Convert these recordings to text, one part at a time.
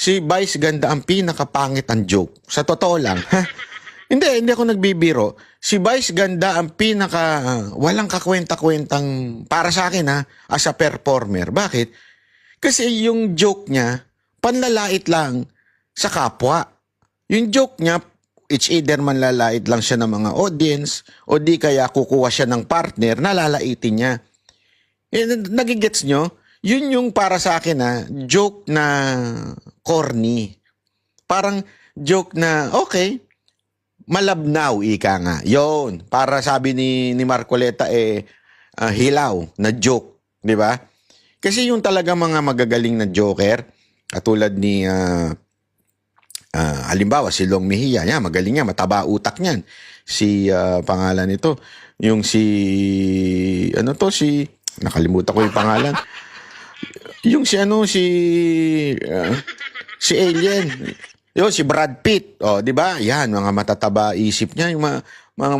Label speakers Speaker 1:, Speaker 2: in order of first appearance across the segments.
Speaker 1: Si Vice Ganda ang pinakapangit ang joke. Sa totoo lang. Ha? Hindi ako nagbibiro. Si Vice Ganda ang walang kakwenta-kwentang para sa akin as a performer. Bakit? Kasi yung joke niya, panlalait lang sa kapwa. Yung joke niya, it's either manlalait lang siya ng mga audience o di kaya kukuha siya ng partner na lalaitin niya. Nagigets nyo? Yun yung para sa akin joke na corny. Parang joke na, okay, malabnaw, ika nga. Yun, para sabi ni Marcoleta, hilaw na joke. Di ba? Kasi yung talaga mga magagaling na joker, katulad ni, halimbawa, si Long Mejia, yan, magaling yan, mataba utak niyan. Si, pangalan nito, yung nakalimutan ko yung pangalan. Yung si Alien. Yun, si Brad Pitt. O, di ba? Yan, mga matataba isip niya. Yung mga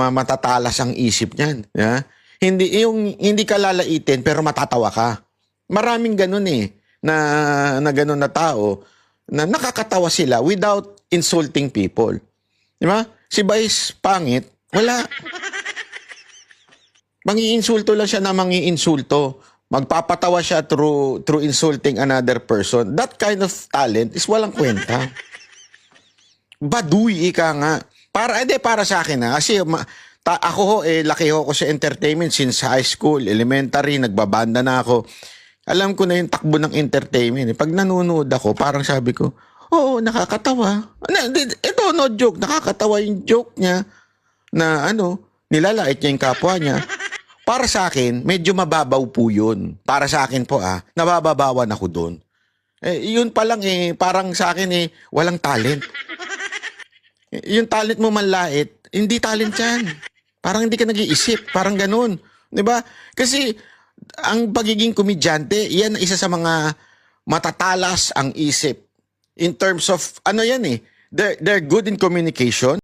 Speaker 1: matatalas ang isip niyan. Yeah? Hindi ka lalaitin, pero matatawa ka. Maraming ganun na ganun na tao, na nakakatawa sila without insulting people. Di ba? Si Vice pangit, wala. Mangiinsulto lang siya na mangiinsulto. Magpapatawa siya through insulting another person. That kind of talent is walang kwenta. Baduy, ika nga. Para sa akin kasi ako laki ko sa entertainment since high school, elementary, nagbabanda na ako. Alam ko na yung takbo ng entertainment. Pag nanonood ako, parang sabi ko, oo, nakakatawa. Ito, no joke. Nakakatawa yung joke niya na nilalait niya yung kapwa niya. Para sa akin, medyo mababaw po yun. Para sa akin po nabababawan ako doon. Yun pa lang parang sa akin walang talent. Yung talent mo manlait, hindi talent yan. Parang hindi ka nag-iisip, parang ganun. 'Di ba? Kasi ang pagiging komedyante, yan isa sa mga matatalas ang isip. In terms of, they're good in communication.